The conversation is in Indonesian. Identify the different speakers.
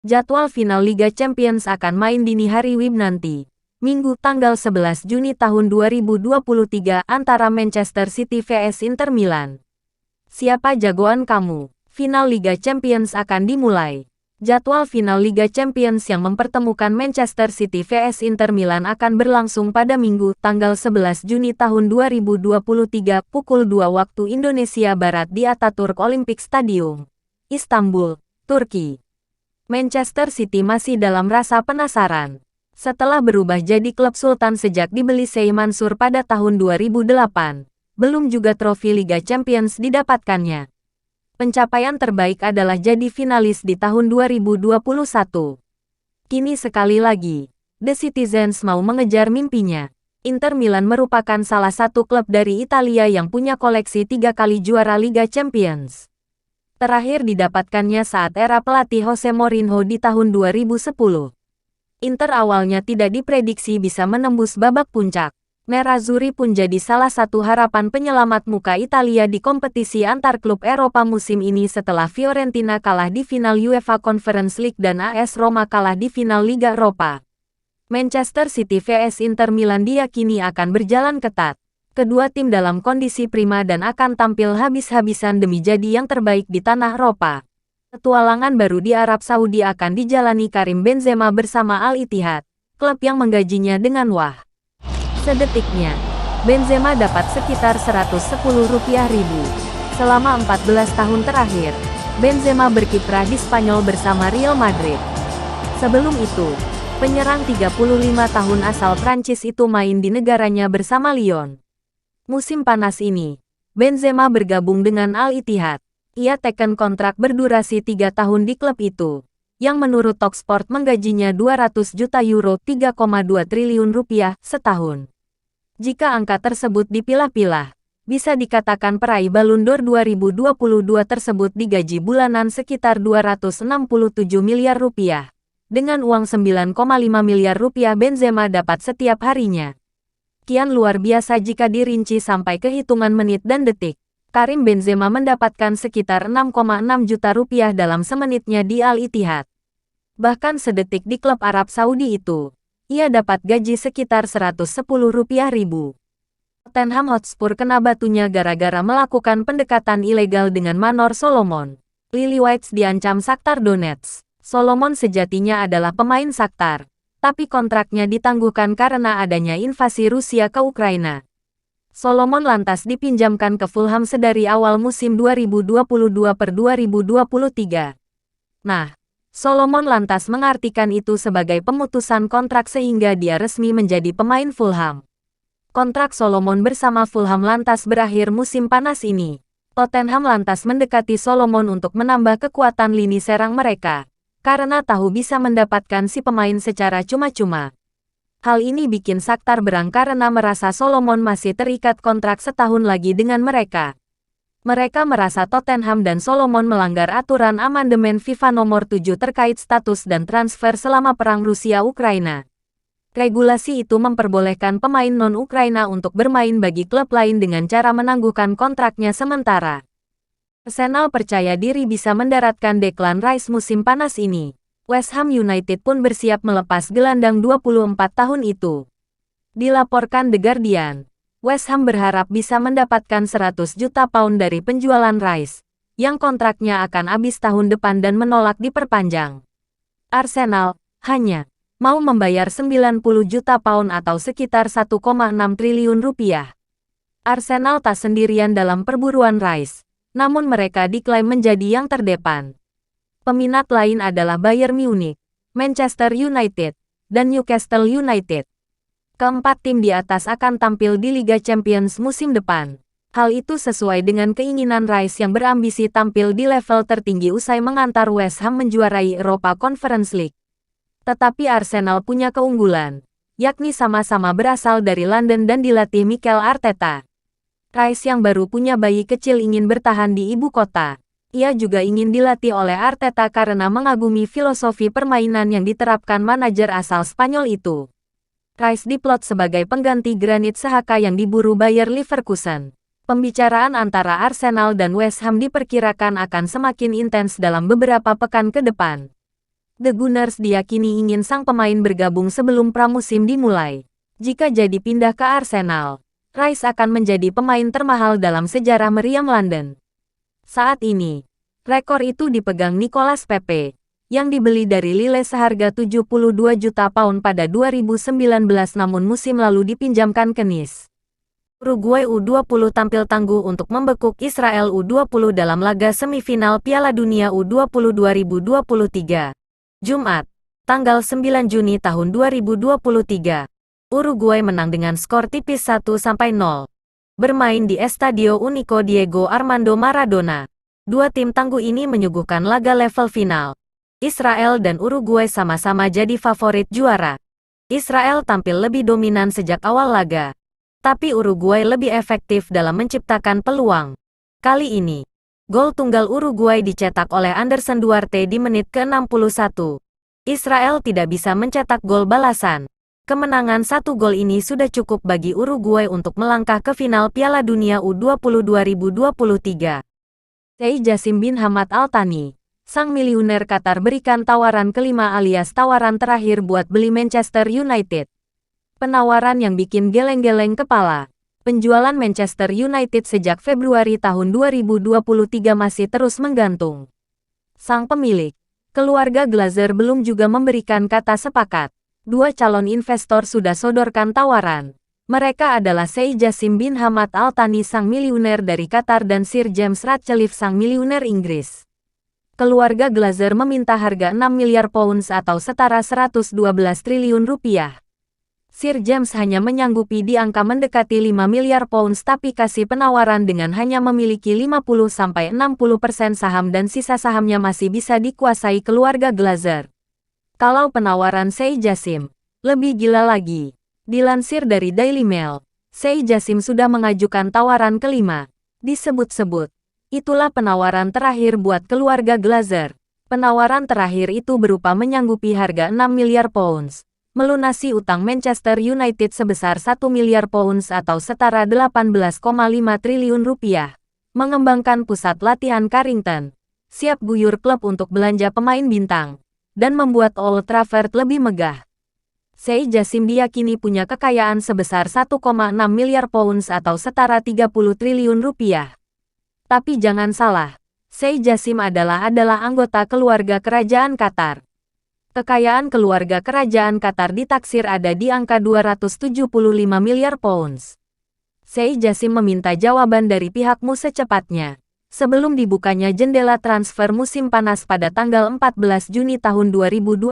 Speaker 1: Jadwal final Liga Champions akan main dini hari WIB nanti. Minggu tanggal 11 Juni tahun 2023 antara Manchester City vs Inter Milan. Siapa jagoan kamu? Final Liga Champions akan dimulai. Jadwal final Liga Champions yang mempertemukan Manchester City vs Inter Milan akan berlangsung pada Minggu tanggal 11 Juni tahun 2023 pukul 2 waktu Indonesia Barat di Atatürk Olympic Stadium, Istanbul, Turki. Manchester City masih dalam rasa penasaran. Setelah berubah jadi klub sultan sejak dibeli Sheikh Mansur pada tahun 2008, belum juga trofi Liga Champions didapatkannya. Pencapaian terbaik adalah jadi finalis di tahun 2021. Kini sekali lagi, The Citizens mau mengejar mimpinya. Inter Milan merupakan salah satu klub dari Italia yang punya koleksi 3 kali juara Liga Champions. Terakhir didapatkannya saat era pelatih Jose Mourinho di tahun 2010. Inter awalnya tidak diprediksi bisa menembus babak puncak. Nerazzurri pun jadi salah satu harapan penyelamat muka Italia di kompetisi antar klub Eropa musim ini setelah Fiorentina kalah di final UEFA Conference League dan AS Roma kalah di final Liga Eropa. Manchester City vs Inter Milan diyakini akan berjalan ketat. Kedua tim dalam kondisi prima dan akan tampil habis-habisan demi jadi yang terbaik di tanah Eropa. Petualangan baru di Arab Saudi akan dijalani Karim Benzema bersama Al Ittihad, klub yang menggajinya dengan wah. Sedetiknya, Benzema dapat sekitar Rp110.000. Selama 14 tahun terakhir, Benzema berkiprah di Spanyol bersama Real Madrid. Sebelum itu, penyerang 35 tahun asal Prancis itu main di negaranya bersama Lyon. Musim panas ini, Benzema bergabung dengan Al Ittihad. Ia teken kontrak berdurasi 3 tahun di klub itu, yang menurut Talksport menggajinya 200 juta euro (3,2 triliun rupiah) setahun. Jika angka tersebut dipilah-pilah, bisa dikatakan peraih Ballon d'Or 2022 tersebut digaji bulanan sekitar 267 miliar rupiah. Dengan uang 9,5 miliar rupiah Benzema dapat setiap harinya. Kian luar biasa jika dirinci sampai ke hitungan menit dan detik. Karim Benzema mendapatkan sekitar 6,6 juta rupiah dalam semenitnya di Al Ittihad. Bahkan sedetik di klub Arab Saudi itu, ia dapat gaji sekitar Rp110.000. Tottenham Hotspur kena batunya gara-gara melakukan pendekatan ilegal dengan Manor Solomon. Lily White diancam Shakhtar Donetsk. Solomon sejatinya adalah pemain Shakhtar, tapi kontraknya ditangguhkan karena adanya invasi Rusia ke Ukraina. Solomon lantas dipinjamkan ke Fulham sedari awal musim 2022/2023. Nah, Solomon lantas mengartikan itu sebagai pemutusan kontrak sehingga dia resmi menjadi pemain Fulham. Kontrak Solomon bersama Fulham lantas berakhir musim panas ini. Tottenham lantas mendekati Solomon untuk menambah kekuatan lini serang mereka, karena tahu bisa mendapatkan si pemain secara cuma-cuma. Hal ini bikin Shakhtar berang karena merasa Solomon masih terikat kontrak setahun lagi dengan mereka. Mereka merasa Tottenham dan Solomon melanggar aturan amandemen FIFA nomor 7 terkait status dan transfer selama perang Rusia-Ukraina. Regulasi itu memperbolehkan pemain non-Ukraina untuk bermain bagi klub lain dengan cara menangguhkan kontraknya sementara. Arsenal percaya diri bisa mendaratkan Declan Rice musim panas ini. West Ham United pun bersiap melepas gelandang 24 tahun itu. Dilaporkan The Guardian, West Ham berharap bisa mendapatkan 100 juta pound dari penjualan Rice, yang kontraknya akan habis tahun depan dan menolak diperpanjang. Arsenal hanya mau membayar 90 juta pound atau sekitar 1,6 triliun rupiah. Arsenal tak sendirian dalam perburuan Rice, namun mereka diklaim menjadi yang terdepan. Peminat lain adalah Bayern Munich, Manchester United, dan Newcastle United. Keempat tim di atas akan tampil di Liga Champions musim depan. Hal itu sesuai dengan keinginan Rice yang berambisi tampil di level tertinggi usai mengantar West Ham menjuarai Europa Conference League. Tetapi Arsenal punya keunggulan, yakni sama-sama berasal dari London dan dilatih Mikel Arteta. Rice yang baru punya bayi kecil ingin bertahan di ibu kota. Ia juga ingin dilatih oleh Arteta karena mengagumi filosofi permainan yang diterapkan manajer asal Spanyol itu. Rice diplot sebagai pengganti Granit Xhaka yang diburu Bayer Leverkusen. Pembicaraan antara Arsenal dan West Ham diperkirakan akan semakin intens dalam beberapa pekan ke depan. The Gunners diyakini ingin sang pemain bergabung sebelum pramusim dimulai. Jika jadi pindah ke Arsenal, Rice akan menjadi pemain termahal dalam sejarah meriam London. Saat ini, rekor itu dipegang Nicolas Pepe, yang dibeli dari Lille seharga 72 juta pound pada 2019 namun musim lalu dipinjamkan ke Nice. Uruguay U20 tampil tangguh untuk membekuk Israel U20 dalam laga semifinal Piala Dunia U20 2023. Jumat, tanggal 9 Juni tahun 2023. Uruguay menang dengan skor tipis 1-0. Bermain di Estadio Único Diego Armando Maradona. Dua tim tangguh ini menyuguhkan laga level final. Israel dan Uruguay sama-sama jadi favorit juara. Israel tampil lebih dominan sejak awal laga. Tapi Uruguay lebih efektif dalam menciptakan peluang. Kali ini, gol tunggal Uruguay dicetak oleh Anderson Duarte di menit ke-61. Israel tidak bisa mencetak gol balasan. Kemenangan 1 gol ini sudah cukup bagi Uruguay untuk melangkah ke final Piala Dunia U20 2023. Sheikh Jassim bin Hamad Al Thani, sang miliuner Qatar berikan tawaran kelima alias tawaran terakhir buat beli Manchester United. Penawaran yang bikin geleng-geleng kepala. Penjualan Manchester United sejak Februari tahun 2023 masih terus menggantung. Sang pemilik, keluarga Glazer belum juga memberikan kata sepakat. Dua calon investor sudah sodorkan tawaran. Mereka adalah Sheikh Jassim bin Hamad Al Thani sang miliuner dari Qatar dan Sir James Ratcliffe sang miliuner Inggris. Keluarga Glazer meminta harga 6 miliar pounds atau setara 112 triliun rupiah. Sir James hanya menyanggupi di angka mendekati 5 miliar pounds tapi kasih penawaran dengan hanya memiliki 50-60% saham dan sisa sahamnya masih bisa dikuasai keluarga Glazer. Kalau penawaran Sheikh Jassim lebih gila lagi. Dilansir dari Daily Mail, Sheikh Jassim sudah mengajukan tawaran kelima. Disebut-sebut, itulah penawaran terakhir buat keluarga Glazer. Penawaran terakhir itu berupa menyanggupi harga 6 miliar pounds. Melunasi utang Manchester United sebesar 1 miliar pounds atau setara 18,5 triliun rupiah. Mengembangkan pusat latihan Carrington. Siap guyur klub untuk belanja pemain bintang. Dan membuat Old Trafford lebih megah. Sheikh Jassim diyakini punya kekayaan sebesar 1,6 miliar pounds atau setara 30 triliun rupiah. Tapi jangan salah, Sheikh Jassim adalah anggota keluarga kerajaan Qatar. Kekayaan keluarga kerajaan Qatar ditaksir ada di angka 275 miliar pounds. Sheikh Jassim meminta jawaban dari pihakmu secepatnya. Sebelum dibukanya jendela transfer musim panas pada tanggal 14 Juni tahun 2022.